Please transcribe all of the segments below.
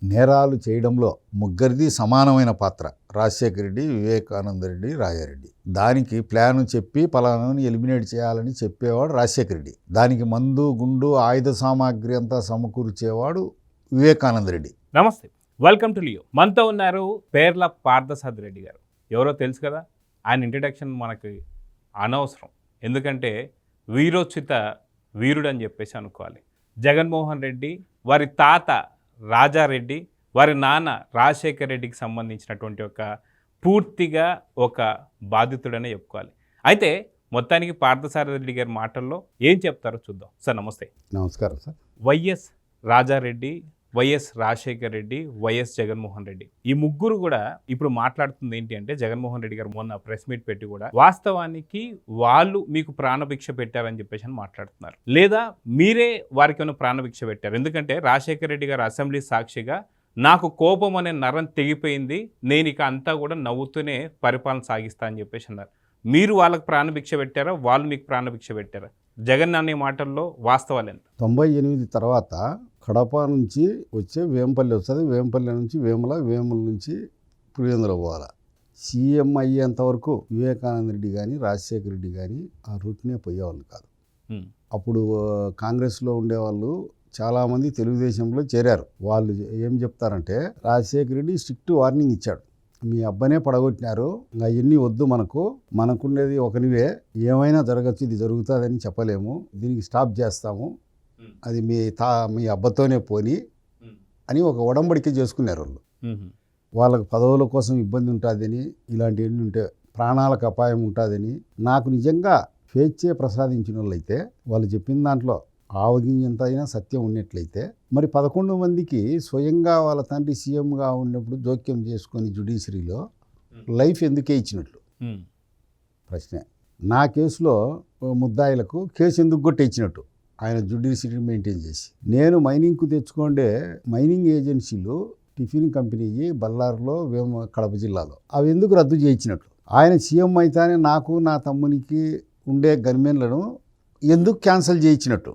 నేరాలు చేయడంలో ముగ్గురిది సమానమైన పాత్ర. రాజశేఖర రెడ్డి, వివేకానంద రెడ్డి, రాజారెడ్డి. దానికి ప్లాన్ చెప్పి పలానాని ఎలిమినేట్ చేయాలని చెప్పేవాడు రాజశేఖర రెడ్డి. దానికి మందు గుండు ఆయుధ సామాగ్రి అంతా సమకూర్చేవాడు వివేకానంద రెడ్డి. నమస్తే, వెల్కమ్ టు లియో. మనతో ఉన్నారు పేర్ల పార్థసారథి రెడ్డి గారు. ఎవరో తెలుసు కదా, ఆయన ఇంట్రడక్షన్ మనకి అనవసరం. ఎందుకంటే వీరోచిత వీరుడు అని చెప్పేసి అనుకోవాలి. జగన్మోహన్ రెడ్డి, వారి తాత రాజారెడ్డి, వారి నాన్న రాజశేఖర రెడ్డికి సంబంధించినటువంటి పూర్తిగా ఒక బాధితుడనే చెప్పుకోవాలి. అయితే మొత్తానికి పార్థసారథి రెడ్డి గారి మాటల్లో ఏం చెప్తారో చూద్దాం. సార్ నమస్తే. నమస్కారం sir. YS Rajareddy, YS Rajasekhara Reddy, YS Jaganmohan Reddy, ఈ ముగ్గురు కూడా ఇప్పుడు మాట్లాడుతుంది ఏంటి అంటే, జగన్మోహన్ రెడ్డి గారు మొన్న ప్రెస్ మీట్ పెట్టి కూడా వాస్తవానికి వాళ్ళు మీకు ప్రాణభిక్ష పెట్టారని చెప్పేసి అని మాట్లాడుతున్నారు. లేదా మీరే వారికి ఏమైనా ప్రాణభిక్ష పెట్టారు. ఎందుకంటే రాజశేఖర రెడ్డి గారు అసెంబ్లీ సాక్షిగా నాకు కోపం అనే నరం తెగిపోయింది, నేను ఇక అంతా కూడా నవ్వుతూనే పరిపాలన సాగిస్తా అని చెప్పేసి అన్నారు. మీరు వాళ్ళకి ప్రాణభిక్ష పెట్టారా, వాళ్ళు మీకు ప్రాణభిక్ష పెట్టారా? జగన్ అనే మాటల్లో వాస్తవాలు ఎంత? 98 తర్వాత కడప నుంచి వచ్చే వేంపల్లి వస్తుంది, వేంపల్లి నుంచి వేముల, వేముల నుంచి పులివెందుల పోవాలి. సీఎం అయ్యేంత వరకు వివేకానంద రెడ్డి కానీ రాజశేఖర రెడ్డి కానీ ఆ రూట్నే పోయేవాళ్ళు కాదు. అప్పుడు కాంగ్రెస్లో ఉండేవాళ్ళు చాలామంది తెలుగుదేశంలో చేరారు. వాళ్ళు ఏం చెప్తారంటే, రాజశేఖర రెడ్డి స్ట్రిక్ట్ వార్నింగ్ ఇచ్చాడు, మీ అబ్బనే పడగొట్టినారు, ఇంకా అవన్నీ వద్దు, మనకుండేది ఒకనివే, ఏమైనా జరగచ్చు, ఇది జరుగుతుందని చెప్పలేము, దీనికి స్టాప్ చేస్తాము, అది మీ అబ్బతోనే పోని అని ఒక ఒడంబడిక చేసుకున్నారు వాళ్ళు. వాళ్ళకు పదవుల కోసం ఇబ్బంది ఉంటుందని, ఇలాంటివన్నీ ఉంటే ప్రాణాలకు అపాయం ఉంటుందని, నాకు నిజంగా స్వేచ్ఛే ప్రసాదించిన వాళ్ళైతే వాళ్ళు చెప్పిన దాంట్లో ఆవగింజంత అయినా సత్యం ఉన్నట్లయితే, మరి 11 మందికి స్వయంగా వాళ్ళ తండ్రి సీఎంగా ఉన్నప్పుడు జోక్యం చేసుకొని జ్యుడిషియరీలో లైఫ్ ఎందుకే ఇచ్చినట్లు ప్రశ్నే. నా కేసులో ముద్దాయిలకు కేసు ఎందుకు కొట్టి ఇచ్చినట్టు ఆయన జ్యుడిషియరీ మెయింటైన్ చేసి, నేను మైనింగ్కు తెచ్చుకోండే మైనింగ్ ఏజెన్సీలు టిఫిన్ కంపెనీ బళ్ళారులో, కడప జిల్లాలో, అవి ఎందుకు రద్దు చేయించినట్లు, ఆయన సీఎం అయితేనే నాకు నా తమ్మునికి ఉండే గన్మెన్లను ఎందుకు క్యాన్సిల్ చేయించినట్టు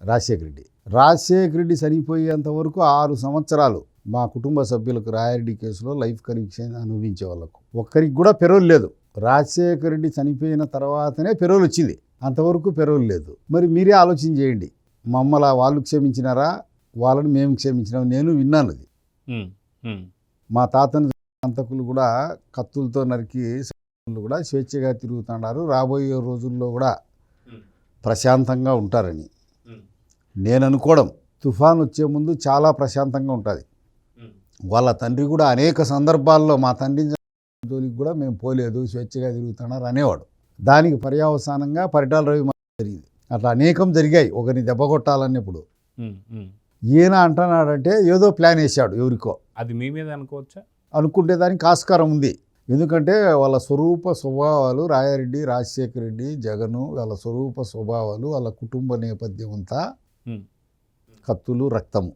రాజశేఖర రెడ్డి చనిపోయేంత వరకు 6 సంవత్సరాలు మా కుటుంబ సభ్యులకు రాయారెడ్డి కేసులో లైఫ్ కనెక్షన్ అనుభవించే వాళ్ళకు ఒక్కరికి కూడా పెరోల్ లేదు. రాజశేఖర రెడ్డి చనిపోయిన తర్వాతనే పెరోల్ వచ్చింది, అంతవరకు పెరోల్ లేదు. మరి మీరే ఆలోచన చేయండి, మమ్మల్ని వాళ్ళు క్షమించినారా, వాళ్ళని మేము క్షమించినాం? నేను విన్నాను అది. మా తాతను అంతకులు కూడా కత్తులతో నరికి కూడా స్వేచ్ఛగా తిరుగుతున్నారు, రాబోయే రోజుల్లో కూడా ప్రశాంతంగా ఉంటారని నేను అనుకోవడం. తుఫాన్ వచ్చే ముందు చాలా ప్రశాంతంగా ఉంటుంది. వాళ్ళ తండ్రి కూడా అనేక సందర్భాల్లో మా తండ్రి జోలికి కూడా మేము పోలేదు, స్వేచ్ఛగా తిరుగుతున్నారు అనేవాడు. దానికి పర్యవసానంగా పరిటాల రవి జరిగింది. అట్లా అనేకం జరిగాయి. ఒకరిని దెబ్బ కొట్టాలన్నప్పుడు ఈయన అంటున్నాడంటే ఏదో ప్లాన్ వేసాడు ఎవరికో. అది మీ మీద అనుకోవచ్చా? అనుకుంటే దానికి ఆస్కారం ఉంది. ఎందుకంటే వాళ్ళ స్వరూప స్వభావాలు, రాయారెడ్డి, రాజశేఖర రెడ్డి, జగను, వాళ్ళ స్వరూప స్వభావాలు, వాళ్ళ కుటుంబ నేపథ్యం అంతా కత్తులు, రక్తము,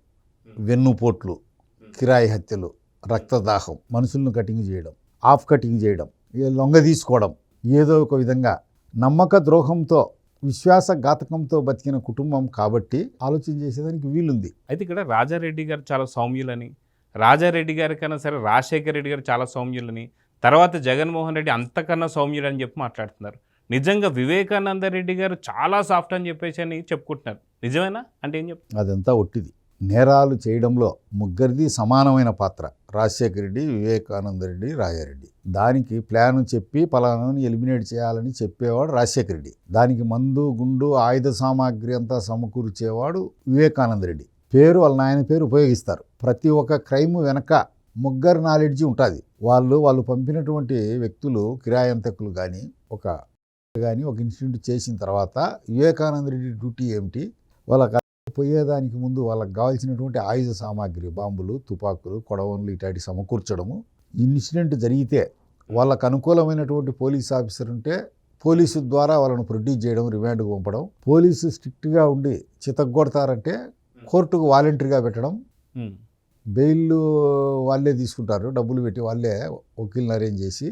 వెన్నుపోట్లు, కిరాయి హత్యలు, రక్తదాహం, మనుషులను కటింగ్ చేయడం, ఆఫ్ కటింగ్ చేయడం, లొంగ తీసుకోవడం, ఏదో ఒక విధంగా నమ్మక ద్రోహంతో, విశ్వాసఘాతకంతో బతికిన కుటుంబం కాబట్టి ఆలోచన చేసేదానికి వీలుంది. అయితే ఇక్కడ రాజారెడ్డి గారు చాలా సౌమ్యులని, రాజారెడ్డి గారి కన్నా సరే రాజశేఖర రెడ్డి గారు చాలా సౌమ్యులని, తర్వాత జగన్మోహన్ రెడ్డి అంతకన్నా సౌమ్యులు అని చెప్పి మాట్లాడుతున్నారు. నిజంగా వివేకానంద రెడ్డి గారు చాలా సాఫ్ట్ అని చెప్పేసి అని చెప్పుకుంటున్నారు. నిజమేనా? అంటే ఏం చెప్తారు? అదంతా ఒట్టిది. నేరాలు చేయడంలో ముగ్గురిది సమానమైన పాత్ర. రాజశేఖర రెడ్డి, వివేకానంద రెడ్డి, రాజారెడ్డి. దానికి ప్లాన్ చెప్పి పలానాని ఎలిమినేట్ చేయాలని చెప్పేవాడు రాజశేఖర రెడ్డి. దానికి మందు గుండు ఆయుధ సామాగ్రి అంతా సమకూర్చేవాడు వివేకానంద రెడ్డి. వాళ్ళ నాయన పేరు ఉపయోగిస్తారు. ప్రతి ఒక్క క్రైమ్ వెనక ముగ్గురు నాలెడ్జి ఉంటుంది. వాళ్ళు పంపినటువంటి వ్యక్తులు కిరాయంతకులు కానీ ఒక ఇన్సిడెంట్ చేసిన తర్వాత వివేకానంద రెడ్డి డ్యూటీ ఏమిటి, వాళ్ళకి పోయేదానికి ముందు వాళ్ళకి కావాల్సినటువంటి ఆయుధ సామాగ్రి, బాంబులు, తుపాకులు, కొడవన్లు ఇట్లాంటి సమకూర్చడము. ఇన్సిడెంట్ జరిగితే వాళ్ళకు అనుకూలమైనటువంటి పోలీస్ ఆఫీసర్ ఉంటే పోలీసు ద్వారా వాళ్ళను ప్రొడ్యూస్ చేయడం, రిమాండ్కు పంపడం. పోలీసు స్ట్రిక్ట్గా ఉండి చితగ్గొడతారంటే కోర్టుకు వాలంటరీగా పెట్టడం. బెయిల్ వాళ్ళే తీసుకుంటారు, డబ్బులు పెట్టి వాళ్ళే వకీల్ని అరేంజ్ చేసి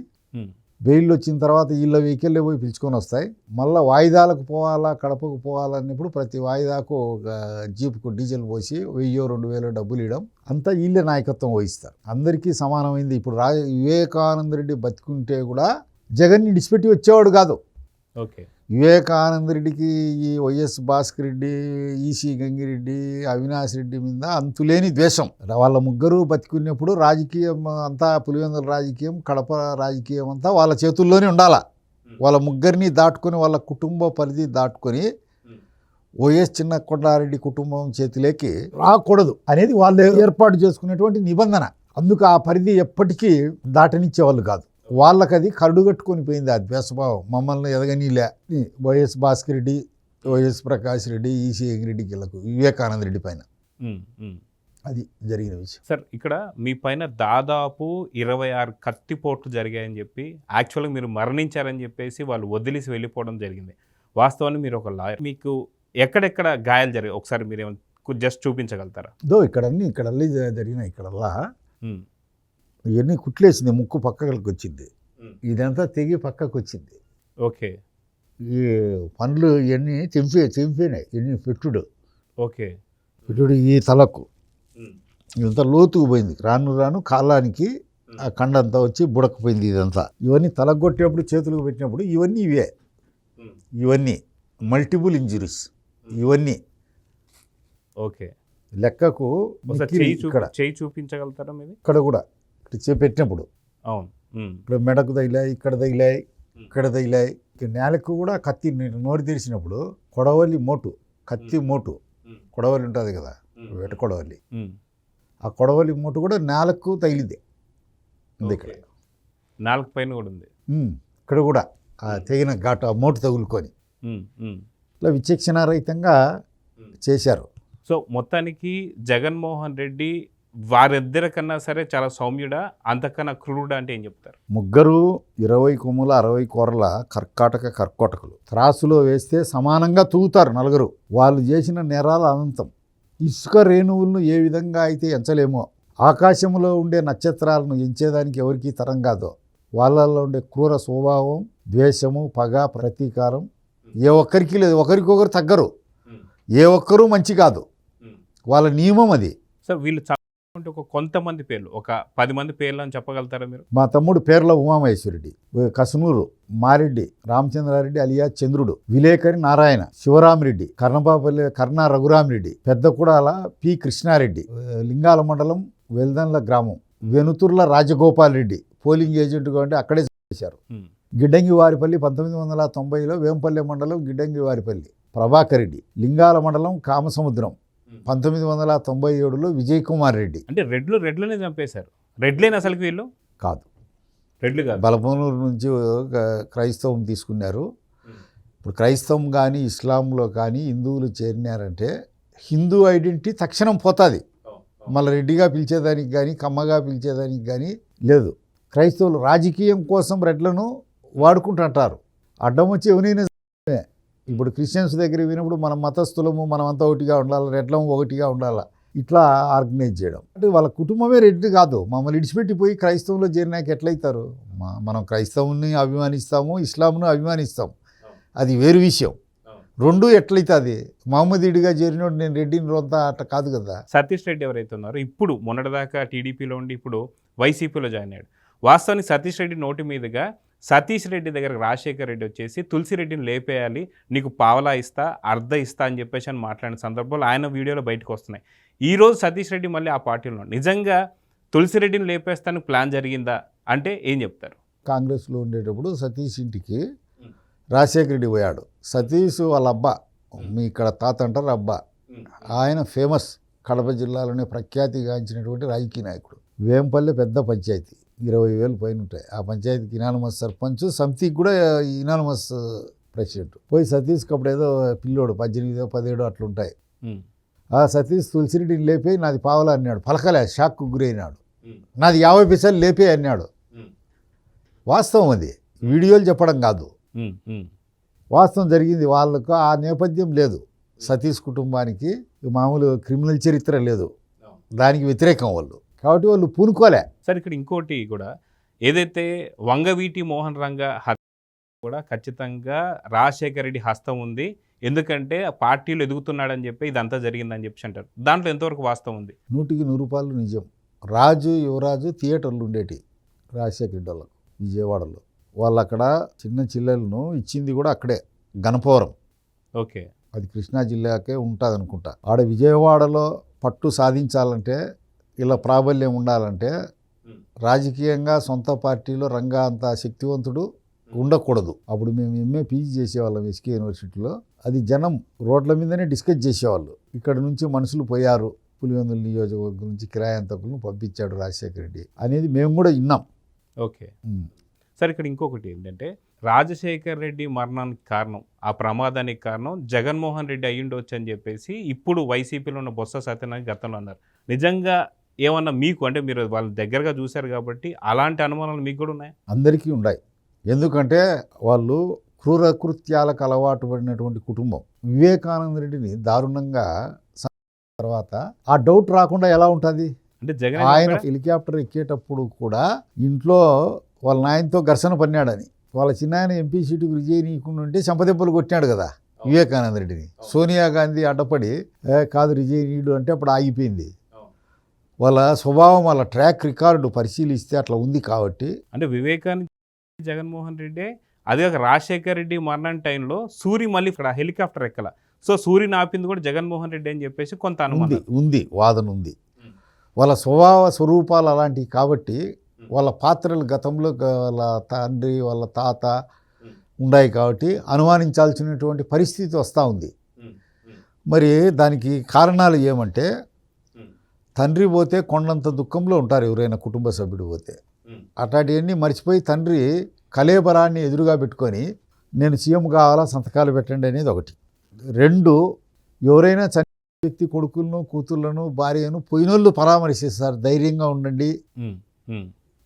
బెయిల్ వచ్చిన తర్వాత వీళ్ళ వెహికల్లే పోయి పిలుచుకొని వస్తాయి. మళ్ళీ వాయిదాలకు పోవాలా, కడపకు పోవాలన్నప్పుడు ప్రతి వాయిదాకు ఒక జీపుకు డీజిల్ పోసి 1000-2000 డబ్బులు ఇవ్వడం, అంతా వీళ్ళే నాయకత్వం వహిస్తారు. అందరికీ సమానమైంది. ఇప్పుడు వివేకానంద రెడ్డి బతికుంటే కూడా జగన్ని విడిచిపెట్టి వచ్చేవాడు కాదు. ఓకే, వివేకానంద రెడ్డికి ఈ వైఎస్ భాస్కర్ రెడ్డి, ఈసీ గంగిరెడ్డి, అవినాష్ రెడ్డి మీద అంతులేని ద్వేషం. వాళ్ళ ముగ్గురు బతికున్నప్పుడు రాజకీయం అంతా పులివెందుల రాజకీయం, కడప రాజకీయం అంతా వాళ్ళ చేతుల్లోనే ఉండాలా. వాళ్ళ ముగ్గురిని దాటుకొని, వాళ్ళ కుటుంబ పరిధి దాటుకొని వైఎస్ చిన్నకొండారెడ్డి కుటుంబం చేతిలోకి రాకూడదు అనేది వాళ్ళు ఏర్పాటు చేసుకునేటువంటి నిబంధన. అందుకు ఆ పరిధి ఎప్పటికీ దాటనిచ్చేవాళ్ళు కాదు. వాళ్ళకి అది కరుడుగట్టుకొని పోయింది ఆ ద్వేషభావం. మమ్మల్ని ఎదగనీలే YS Bhaskar Reddy, YS Prakash Reddy, EC Reddy వీళ్ళకు వివేకానంద రెడ్డి పైన అది జరిగిన విషయం. సార్, ఇక్కడ మీ పైన దాదాపు 26 కత్తిపోట్లు జరిగాయని చెప్పి, యాక్చువల్గా మీరు మరణించారని చెప్పేసి వాళ్ళు వదిలేసి వెళ్ళిపోవడం జరిగింది. వాస్తవాన్ని మీరు ఒక లాయర్, మీకు ఎక్కడెక్కడ గాయాలు జరిగాయి ఒకసారి మీరు ఏమైనా జస్ట్ చూపించగలుగుతారా? ఇక్కడల్లి జరిగినాయి. ఇక్కడల్లా ఇవన్నీ కుట్లేసింది, ముక్కు పక్కకి వచ్చింది, ఇదంతా తెగి పక్కకు వచ్చింది. ఓకే, ఈ పండ్లు ఇవన్నీ తెంపినాయి, ఇవన్నీ పెట్టుడు. ఓకే, పెట్టుడు ఈ తలకు ఇదంతా లోతుకు పోయింది. రాను కాలానికి ఆ కండంతా వచ్చి బుడకపోయింది. ఇదంతా ఇవన్నీ తలకు కొట్టేప్పుడు, చేతులకు పెట్టినప్పుడు ఇవన్నీ మల్టిపుల్ ఇంజురీస్. ఇవన్నీ ఓకే, లెక్కకు చేయి చూపించగలుగుతారా మీరు? ఇక్కడ కూడా పెట్టినప్పుడు అవును, ఇక్కడ మెడకు తగిలాయి, ఇక్కడ తగిలాయి. నేలకు కూడా కత్తి నోరు తెరిచినప్పుడు కొడవలి మోటు, కత్తి మోటు కొడవలి ఉంటుంది కదా, వేట కొడవలి, ఆ కొడవలి మోటు కూడా నేలకు తగిలింది. ఇక్కడ నాలుగు పైన కూడా ఉంది. ఇక్కడ కూడా ఆ తెగిన ఘాటు, ఆ మోటు తగులుకొని ఇట్లా విచక్షణారహితంగా చేశారు. సో మొత్తానికి జగన్మోహన్ రెడ్డి వారిద్దరి కన్నా సరే చాలా సౌమ్యుడా, అంతకన్నా క్రూరుడా అంటే ఏం చెప్తారు? ముగ్గురు 20 కొమ్ముల 60 కూరల కర్కోటకులు. త్రాసులో వేస్తే సమానంగా తూగుతారు నలుగురు. వాళ్ళు చేసిన నేరాల అనంతం. ఇసుక రేణువులను ఏ విధంగా అయితే ఎంచలేమో, ఆకాశంలో ఉండే నక్షత్రాలను ఎంచేదానికి ఎవరికీ తరం కాదో, వాళ్ళల్లో ఉండే క్రూర స్వభావం, ద్వేషము, పగ, ప్రతీకారం ఏ ఒక్కరికి లేదు. ఒకరికొకరు తగ్గరు, ఏ ఒక్కరూ మంచి కాదు. వాళ్ళ నియమం అది. సార్, వీళ్ళు ఒక కొంతమంది పేర్లు, ఒక 10 మంది పేర్లు అని చెప్పగలుగుతారా మీరు? మా తమ్ముడు పేర్ల ఉమామహేశ్వరెడ్డి, కసునూరు మారెడ్డి రామచంద్రారెడ్డి అలియా చంద్రుడు, విలేకరి నారాయణ, శివరామిరెడ్డి, కర్ణపాపల్లి కర్ణ రఘురామిరెడ్డి, పెద్దకుడాల పి కృష్ణారెడ్డి, లింగాల మండలం వెల్దన్ల గ్రామం వెనుతుర్ల రాజగోపాల్ రెడ్డి పోలింగ్ ఏజెంట్గా ఉంటే అక్కడే చేశారు. గిడ్డంగి వారిపల్లి 1990లో వేంపల్లె మండలం గిడ్డంగి వారిపల్లి ప్రభాకర్ రెడ్డి, లింగాల మండలం కామసముద్రం 1997లో విజయ్ కుమార్ రెడ్డి. అంటే రెడ్లనే చంపేశారు. రెడ్లేని అసలుకి వీళ్ళు కాదు, రెడ్లు కాదు. బలపనూరు నుంచి క్రైస్తవం తీసుకున్నారు. ఇప్పుడు క్రైస్తవం కానీ ఇస్లాంలో కానీ హిందువులు చేరినారంటే హిందూ ఐడెంటిటీ తక్షణం పోతుంది. మళ్ళీ రెడ్డిగా పిలిచేదానికి కానీ కమ్మగా పిలిచేదానికి కానీ లేదు. క్రైస్తవులు రాజకీయం కోసం రెడ్లను వాడుకుంటుంటారు. అడ్డం వచ్చి ఎవరైనా ఇప్పుడు క్రిస్టియన్స్ దగ్గర వినప్పుడు మనం మతస్థులము, మనం అంతా ఒకటిగా ఉండాలి, రెడ్లము ఒకటిగా ఉండాలి, ఇట్లా ఆర్గనైజ్ చేయడం. అంటే వాళ్ళ కుటుంబమే రెడ్డి కాదు. మమ్మల్ని ఇడిచిపెట్టిపోయి క్రైస్తవంలో చేరినాక ఎట్లయితారు? మనం క్రైస్తవుని అభిమానిస్తాము, ఇస్లాంను అభిమానిస్తాం, అది వేరు విషయం. రెండు ఎట్లయితుంది? మహమ్మదీడిగా చేరినోడు నేను రెడ్డిని రొంతా అట్లా కాదు కదా. సతీష్ రెడ్డి ఎవరైతే ఉన్నారో, ఇప్పుడు మొన్నటిదాకా టీడీపీలో ఉండి ఇప్పుడు వైసీపీలో జాయిన్ అయ్యాడు. వాస్తవానికి సతీష్ రెడ్డి నోటి మీదుగా సతీష్ రెడ్డి దగ్గరకు రాజశేఖర్ రెడ్డి వచ్చేసి తులసిరెడ్డిని లేపేయాలి, నీకు పావలా ఇస్తా, అర్ధ ఇస్తా అని చెప్పేసి అని మాట్లాడిన సందర్భాలు ఆయన వీడియోలో బయటకు వస్తున్నాయి. ఈరోజు సతీష్ రెడ్డి మళ్ళీ ఆ పార్టీలో నిజంగా తులసిరెడ్డిని లేపేస్తానికి ప్లాన్ జరిగిందా అంటే ఏం చెప్తారు? కాంగ్రెస్లో ఉండేటప్పుడు సతీష్ ఇంటికి రాజశేఖర్ రెడ్డి పోయాడు. సతీష్ వాళ్ళ అబ్బా, మీ ఇక్కడ తాత అంటారు అబ్బా, ఆయన ఫేమస్ కడప జిల్లాలోనే ప్రఖ్యాతిగాంచినటువంటి రాజకీయ నాయకుడు. వేంపల్లె పెద్ద పంచాయతీ, 20,000 పైన ఉంటాయి. ఆ పంచాయతీకి ఇనానమస్ సర్పంచ్, సమితికి కూడా ఇనానమస్ ప్రెసిడెంట్. పోయి సతీష్కి అప్పుడు ఏదో పిల్లోడు 18, 17 అట్లుంటాయి. ఆ సతీష్ తులసిరెడ్డిని లేపే నాది పావలా అన్నాడు. పలకలే, షాక్కు గురైనాడు. నాది 50 పైసలు లేపే అన్నాడు. వాస్తవం అది, వీడియోలు చెప్పడం కాదు, వాస్తవం జరిగింది. వాళ్ళకు ఆ నేపథ్యం లేదు. సతీష్ కుటుంబానికి మామూలు క్రిమినల్ చరిత్ర లేదు, దానికి వ్యతిరేకం వాళ్ళు. కాబట్టి వాళ్ళు పూనుకోలే. సార్, ఇక్కడ ఇంకోటి కూడా, ఏదైతే వంగవీటి మోహన్ రంగ హత్య కూడా ఖచ్చితంగా రాజశేఖర రెడ్డి హస్తం ఉంది, ఎందుకంటే పార్టీలు ఎదుగుతున్నాడని చెప్పి ఇదంతా జరిగిందని చెప్పి అంటారు. దాంట్లో ఎంతవరకు వాస్తవం ఉంది? 100% నిజం. రాజు యువరాజు థియేటర్లు ఉండేటి రాజశేఖర రెడ్డి వాళ్ళకు విజయవాడలో. వాళ్ళు అక్కడ చిన్న చిల్లెలను ఇచ్చింది కూడా అక్కడే, గణపవరం. ఓకే, అది కృష్ణా జిల్లాకే ఉంటుంది అనుకుంటా. ఆడ విజయవాడలో పట్టు సాధించాలంటే, ఇలా ప్రాబల్యం ఉండాలంటే రాజకీయంగా సొంత పార్టీలో రంగా అంత శక్తివంతుడు ఉండకూడదు. అప్పుడు మేము ఎంఏ పీజీ చేసేవాళ్ళం ఎస్కే యూనివర్సిటీలో. అది జనం రోడ్ల మీదనే డిస్కస్ చేసేవాళ్ళు. ఇక్కడ నుంచి మనుషులు పోయారు, పులివెందుల నియోజకవర్గం నుంచి కిరాయంతకులను పంపించాడు రాజశేఖర రెడ్డి అనేది మేము కూడా విన్నాం. ఓకే. సరే, ఇక్కడ ఇంకొకటి ఏంటంటే రాజశేఖర్ రెడ్డి మరణానికి కారణం, ఆ ప్రమాదానికి కారణం జగన్మోహన్ రెడ్డి అయ్యుండొచ్చు అని చెప్పేసి ఇప్పుడు వైసీపీలో ఉన్న బొత్స సత్యనారాయణ గతంలో అన్నారు. నిజంగా ఏమన్నా మీకు, అంటే మీరు వాళ్ళ దగ్గరగా చూశారు కాబట్టి అలాంటి అనుమానాలు మీకు కూడా ఉన్నాయి? అందరికీ ఉన్నాయి. ఎందుకంటే వాళ్ళు క్రూరకృత్యాలకు అలవాటు పడినటువంటి కుటుంబం. వివేకానంద రెడ్డిని దారుణంగా తర్వాత ఆ డౌట్ రాకుండా ఎలా ఉంటుంది? అంటే జగన్ ఆయన హెలికాప్టర్ ఎక్కేటప్పుడు కూడా ఇంట్లో వాళ్ళ నాయనతో ఘర్షణ పడినాడని, వాళ్ళ చిన్నాయన ఎంపీ సీటుకు విజయ్ నీకుండా ఉంటే చెంపదెబ్బలు కొట్టినాడు కదా వివేకానంద రెడ్డిని. సోనియా గాంధీ అడ్డపడి కాదు విజయ్ నీడు అంటే అప్పుడు ఆగిపోయింది. వాళ్ళ స్వభావం, వాళ్ళ ట్రాక్ రికార్డు పరిశీలిస్తే అట్లా ఉంది. కాబట్టి అంటే వివేకానంద జగన్మోహన్ రెడ్డి, అదే రాజశేఖర రెడ్డి మరణం టైంలో సూరి మళ్ళీ ఇక్కడ హెలికాప్టర్ ఎక్కల, సో సూరిని ఆపింది కూడా జగన్మోహన్ రెడ్డి అని చెప్పేసి కొంత అనుమానం ఉంది, వాదన ఉంది. వాళ్ళ స్వభావ స్వరూపాలు అలాంటివి కాబట్టి, వాళ్ళ పాత్రలు గతంలో వాళ్ళ తండ్రి వాళ్ళ తాత ఉన్నాయి కాబట్టి అనుమానించాల్సినటువంటి పరిస్థితి వస్తూ ఉంది. మరి దానికి కారణాలు ఏమంటే, తండ్రి పోతే కొండంత దుఃఖంలో ఉంటారు ఎవరైనా కుటుంబ సభ్యుడు పోతే. అట్లాంటివన్నీ మర్చిపోయి తండ్రి కలేబరాన్ని ఎదురుగా పెట్టుకొని నేను సీఎం కావాలా సంతకాలు పెట్టండి అనేది ఒకటి. 2, ఎవరైనా చనిపోయిన వ్యక్తి కొడుకులను కూతుళ్ళను భార్యను పోయినోళ్ళు పరామర్శిస్తారు, ధైర్యంగా ఉండండి,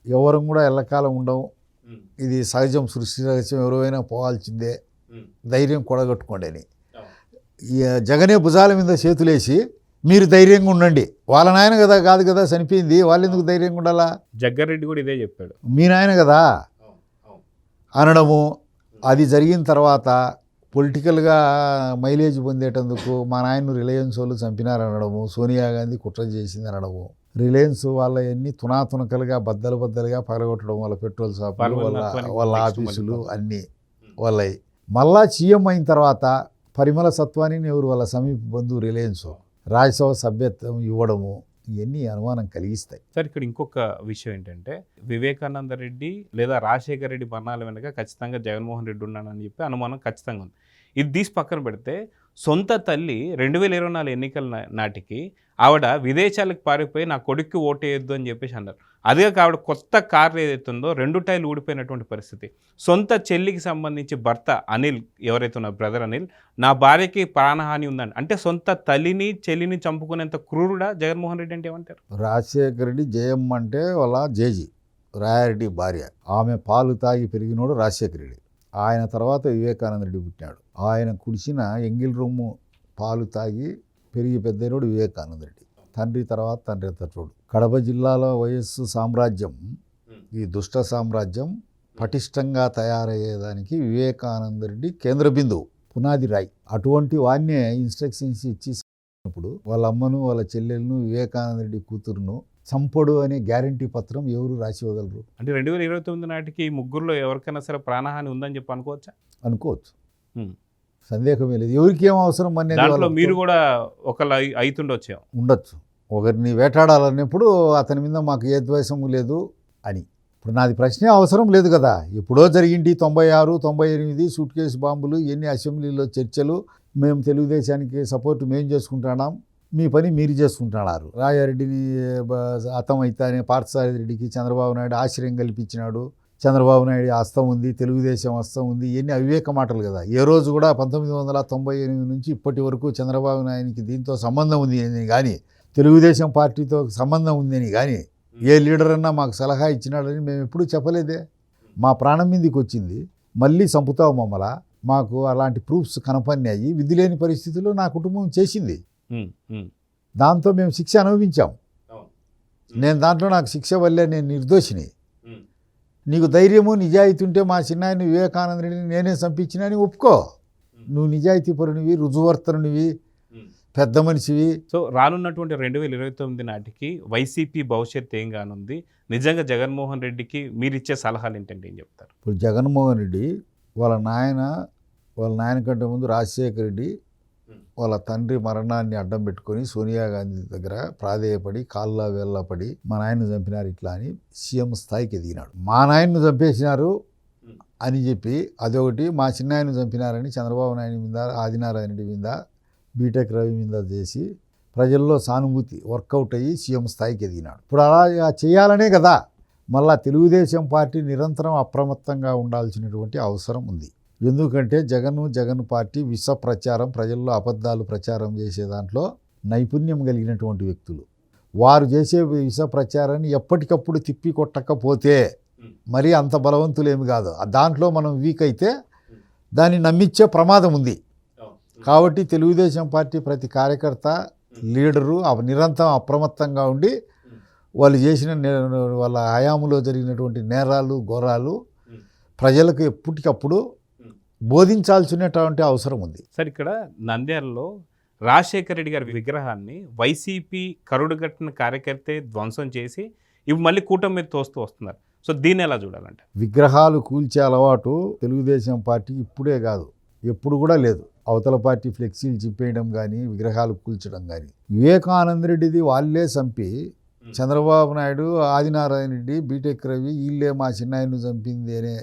ఎవరు కూడా ఎల్లకాలం ఉండవు, ఇది సహజం, సృష్టి సహజం, ఎవరైనా పోవాల్సిందే, ధైర్యం కూడగట్టుకోండి అని. జగనే భుజాల మీద చేతులేసి మీరు ధైర్యంగా ఉండండి, వాళ్ళ నాయన కదా కాదు కదా చనిపోయింది, వాళ్ళు ఎందుకు ధైర్యంగా ఉండాలా, జగ్గారెడ్డి కూడా ఇదే చెప్పాడు, మీ నాయన కదా అనడము. అది జరిగిన తర్వాత పొలిటికల్గా మైలేజ్ పొందేటందుకు మా నాయన రిలయన్స్ వాళ్ళు చంపినారనడము, సోనియా గాంధీ కుట్ర చేసింది అనడము, రిలయన్స్ వాళ్ళవన్నీ తునాతునకలుగా బద్దలుగా పగలగొట్టడం, వాళ్ళ పెట్రోల్ షాపులు, వాళ్ళ ఆఫీసులు అన్నీ వాళ్ళవి. మళ్ళా సీఎం అయిన తర్వాత పరిమళ సత్వాని ఎవరు వాళ్ళ సమీప బంధువు రిలయన్స్ రాజ్యసభ సభ్యత్వం ఇవ్వడము, ఇవన్నీ అనుమానం కలిగిస్తాయి. సార్, ఇక్కడ ఇంకొక విషయం ఏంటంటే వివేకానంద రెడ్డి లేదా రాజశేఖర రెడ్డి మరణాల వెనుక ఖచ్చితంగా జగన్మోహన్ రెడ్డి ఉన్నాడని చెప్పి అనుమానం ఖచ్చితంగా ఉంది. ఇది తీసి పక్కన పెడితే సొంత తల్లి 2024 ఎన్నికల నాటికి ఆవిడ విదేశాలకు పారిపోయి నా కొడుక్కి ఓటేయొద్దు అని చెప్పేసి అన్నారు. అదే ఆవిడ కొత్త కారు ఏదైతుందో 2 టైర్లు ఊడిపోయినటువంటి పరిస్థితి. సొంత చెల్లికి సంబంధించి భర్త అనిల్, ఎవరైతే ఉన్న బ్రదర్ అనిల్, నా భార్యకి ప్రాణహాని ఉందని అంటే సొంత తల్లిని చెల్లిని చంపుకునేంత క్రూరుడా జగన్మోహన్ రెడ్డి అంటే ఏమంటారు? రాజశేఖర రెడ్డి జయమ్మ అంటే వాళ్ళ జేజీ రాయారెడ్డి భార్య, ఆమె పాలు తాగి పెరిగినోడు రాజశేఖర రెడ్డి. ఆయన తర్వాత వివేకానంద రెడ్డి పుట్టినాడు. ఆయన కుడిచిన ఎంగిల్ రొమ్ము పాలు తాగి పెరిగి పెద్దనోడు వివేకానంద రెడ్డి. తండ్రి తర్వాత తండ్రి తోడు. కడప జిల్లాలో వైఎస్ సామ్రాజ్యం, ఈ దుష్ట సామ్రాజ్యం పటిష్టంగా తయారయ్యేదానికి వివేకానంద రెడ్డి కేంద్ర బిందువు, పునాది రాయి. అటువంటి వాన్నే ఇన్స్ట్రక్షన్స్ ఇచ్చి ఇప్పుడు వాళ్ళ అమ్మను వాళ్ళ చెల్లెలను వివేకానంద రెడ్డి కూతురును చంపడు అనే గ్యారంటీ పత్రం ఎవరు రాసి ఇవ్వగలరు? అంటే 2029 నాటికి ఈ ముగ్గురులో ఎవరికైనా సరే ప్రాణహాని ఉందని చెప్పి అనుకోవచ్చా? అనుకోవచ్చు, సందేహమే లేదు. ఎవరికి ఏం అవసరం అనేది దాంట్లో మీరు కూడా ఒకళ్ళు అవుతుండొచ్చు, ఉండొచ్చు. ఒకరిని వేటాడాలన్నప్పుడు అతని మీద మాకు ఏ ద్వేషము లేదు అని. ఇప్పుడు నాది ప్రశ్నే అవసరం లేదు కదా. ఎప్పుడో జరిగింది 96, 98 సూట్ కేసు బాంబులు, ఎన్ని అసెంబ్లీలో చర్చలు, మేము తెలుగుదేశానికి సపోర్ట్ మేము చేసుకుంటున్నాం, మీ పని మీరు చేసుకుంటున్నారు. రాజారెడ్డిని అతమైతానే పార్థసారథి రెడ్డికి చంద్రబాబు నాయుడు ఆశ్రయం కల్పించినాడు, చంద్రబాబు నాయుడు హస్తం ఉంది, తెలుగుదేశం హస్తం ఉంది, ఇవన్నీ అవివేక మాటలు కదా. ఏ రోజు కూడా 1998 నుంచి ఇప్పటి వరకు చంద్రబాబు నాయుడికి దీంతో సంబంధం ఉంది అని కానీ, తెలుగుదేశం పార్టీతో సంబంధం ఉందని కానీ ఏ లీడర్ అన్నా మాకు సలహా ఇచ్చినాడని మేము ఎప్పుడూ చెప్పలేదే. మా ప్రాణం మీదకి వచ్చింది, మళ్ళీ చంపుతావు మమ్మల్ని, మాకు అలాంటి ప్రూఫ్స్ కనపడినాయి, విధి లేని పరిస్థితుల్లో నా కుటుంబం చేసింది, దాంతో మేము శిక్ష అనుభవించాం. నేను దాంట్లో నాకు శిక్ష వల్లే నేను నిర్దోషిని. నీకు ధైర్యము నిజాయితీ ఉంటే మా చిన్నాయన వివేకానంద రెడ్డిని నేనే చంపించినా అని ఒప్పుకో. నువ్వు నిజాయితీ పరునివి, రుజువర్తనునివి, పెద్ద మనిషివి. సో రానున్నటువంటి 2029 నాటికి వైసీపీ భవిష్యత్తు ఏం కానుంది? నిజంగా జగన్మోహన్ రెడ్డికి మీరు ఇచ్చే సలహాలు ఏంటంటే ఏం చెప్తారు? ఇప్పుడు జగన్మోహన్ రెడ్డి వాళ్ళ నాయన కంటే ముందు రాజశేఖర రెడ్డి వాళ్ళ తండ్రి మరణాన్ని అడ్డం పెట్టుకొని సోనియా గాంధీ దగ్గర ప్రాధేయపడి కాళ్ళ వేళ్ళపడి మా నాయన్ని చంపినారు ఇట్లా అని సీఎం స్థాయికి ఎదిగినాడు. మా నాయన్ని చంపేసినారు అని చెప్పి అదొకటి, మా చిన్నాయన్ని చంపినారని చంద్రబాబు నాయుడు మీద, ఆదినారాయణ రెడ్డి మీద, బీటెక్ రవి మీద చేసి ప్రజల్లో సానుభూతి వర్కౌట్ అయ్యి సీఎం స్థాయికి ఎదిగినాడు. ఇప్పుడు అలా చేయాలనే కదా మళ్ళా తెలుగుదేశం పార్టీ నిరంతరం అప్రమత్తంగా ఉండాల్సినటువంటి అవసరం ఉంది. ఎందుకంటే జగన్ పార్టీ విష ప్రచారం, ప్రజల్లో అబద్ధాలు ప్రచారం చేసే దాంట్లో నైపుణ్యం కలిగినటువంటి వ్యక్తులు. వారు చేసే విష ప్రచారాన్ని ఎప్పటికప్పుడు తిప్పి కొట్టకపోతే మరీ అంత బలవంతులేమి కాదు. దాంట్లో మనం వీక్ అయితే దాన్ని నమ్మించే ప్రమాదం ఉంది. కాబట్టి తెలుగుదేశం పార్టీ ప్రతి కార్యకర్త, లీడరు నిరంతరం అప్రమత్తంగా ఉండి వాళ్ళు చేసిన వాళ్ళ హయాంలో జరిగినటువంటి నేరాలు, ఘోరాలు ప్రజలకు ఎప్పటికప్పుడు బోధించాల్సినటువంటి అవసరం ఉంది. సార్, ఇక్కడ నంద్యాలలో రాజశేఖర రెడ్డి గారి విగ్రహాన్ని వైసీపీ కరుడుగట్టిన కార్యకర్తే ధ్వంసం చేసి ఇవి మళ్ళీ కూటమి మీద తోస్తూ వస్తున్నారు. సో దీన్ని ఎలా చూడాలంటే? విగ్రహాలు కూల్చే అలవాటు తెలుగుదేశం పార్టీ ఇప్పుడే కాదు, ఎప్పుడు కూడా లేదు. అవతల పార్టీ ఫ్లెక్సీలు చింపేయడం కానీ, విగ్రహాలు కూల్చడం కానీ. వివేకానంద రెడ్డిది వాళ్ళే చంపి చంద్రబాబు నాయుడు, ఆదినారాయణ రెడ్డి, బీటెక్ రవి వీళ్ళే మా చిన్నాయన్ని చంపింది అనే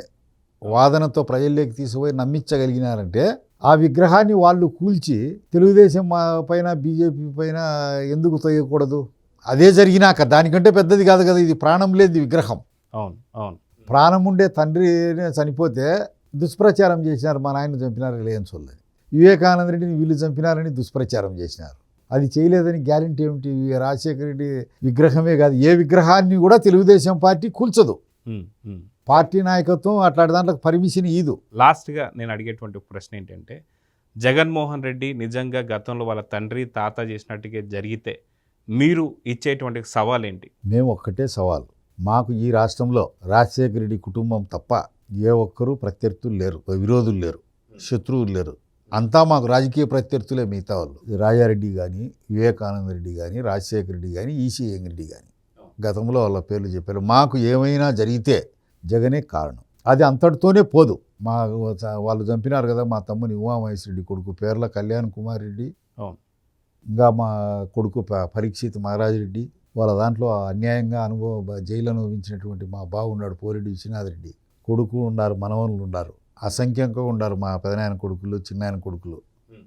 వాదనతో ప్రజల్లోకి తీసుకుపోయి నమ్మించగలిగినారంటే ఆ విగ్రహాన్ని వాళ్ళు కూల్చి తెలుగుదేశం పైన, బీజేపీ పైన ఎందుకు తొయ్యకూడదు? అదే జరిగినాక దానికంటే పెద్దది కాదు కదా ఇది. ప్రాణం లేదు విగ్రహం. అవును అవును. ప్రాణం ఉండే తండ్రి చనిపోతే దుష్ప్రచారం చేసినారు, మా నాయన చంపినారు లేని చూడలేదు. వివేకానంద రెడ్డిని వీళ్ళు చంపినారని దుష్ప్రచారం చేసినారు. అది చేయలేదని గ్యారెంటీ ఏమిటి? రాజశేఖర రెడ్డి విగ్రహమే కాదు, ఏ విగ్రహాన్ని కూడా తెలుగుదేశం పార్టీ కూల్చదు. పార్టీ నాయకత్వం అట్లాంటి దాంట్లో పర్మిషన్ ఇయ్యదు. లాస్ట్గా నేను అడిగేటువంటి ప్రశ్న ఏంటంటే, జగన్మోహన్ రెడ్డి నిజంగా గతంలో వాళ్ళ తండ్రి, తాత చేసినట్టుగా జరిగితే మీరు ఇచ్చేటువంటి సవాల్ ఏంటి? మేము ఒక్కటే సవాల్, మాకు ఈ రాష్ట్రంలో రాజశేఖర రెడ్డి కుటుంబం తప్ప ఏ ఒక్కరూ ప్రత్యర్థులు లేరు, విరోధులు లేరు, శత్రువులు లేరు. అంతా మాకు రాజకీయ ప్రత్యర్థులే మిగతా వాళ్ళు. రాజారెడ్డి కానీ, వివేకానంద రెడ్డి కానీ, రాజశేఖర రెడ్డి కానీ, ఈసీ రెడ్డి కానీ గతంలో వాళ్ళ పేర్లు చెప్పారు. మాకు ఏమైనా జరిగితే జగనే కారణం. అది అంతటితోనే పోదు. వాళ్ళు చంపినారు కదా మా తమ్ముని ఉమామహేశ్వరరెడ్డి కొడుకు పేర్ల కళ్యాణ్ కుమార్ రెడ్డి, ఇంకా మా కొడుకు పరీక్షిత్ మహారాజ్ రెడ్డి, వాళ్ళ దాంట్లో అన్యాయంగా జైలు అనుభవించినటువంటి మా బావ ఉన్నాడు పోరెడ్డి విశ్వనాథ్ రెడ్డి కొడుకు ఉన్నారు, మనవనులు ఉన్నారు, అసంఖ్యంగా ఉన్నారు. మా పెదనాయన కొడుకులు, చిన్నాయన కొడుకులు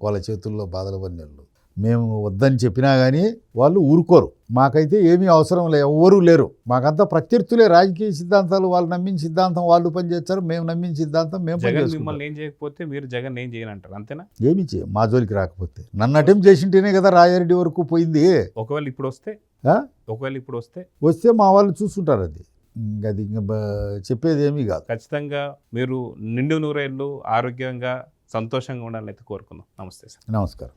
వాళ్ళ చేతుల్లో బాధల వన్యలు. మేము వద్దని చెప్పినా కానీ వాళ్ళు ఊరుకోరు. మాకైతే ఏమీ అవసరం లేదు, ఎవ్వరూ లేరు. మాకంతా ప్రత్యర్థులే. రాజకీయ సిద్ధాంతాలు వాళ్ళు నమ్మిన సిద్ధాంతం వాళ్ళు పనిచేస్తారు, మేము నమ్మిన సిద్ధాంతం మేము పనిచేస్తాం. మిమ్మల్ని ఏం చేయకపోతే మీరు జగన్ ఏం చేయనంటారు, అంతేనా? ఏమి చేయ మా జోలికి రాకపోతే. నన్ను అటెంప్ట్ చేసింటేనే కదా రాజారెడ్డి వరకు పోయింది. ఒకవేళ ఇప్పుడు వస్తే వస్తే మా వాళ్ళు చూస్తుంటారు. అది ఇంకా చెప్పేది ఏమీ కాదు. ఖచ్చితంగా మీరు నిండు నూరేళ్ళు ఆరోగ్యంగా సంతోషంగా ఉండాలని అయితే కోరుకుందాం. నమస్తే సార్. నమస్కారం.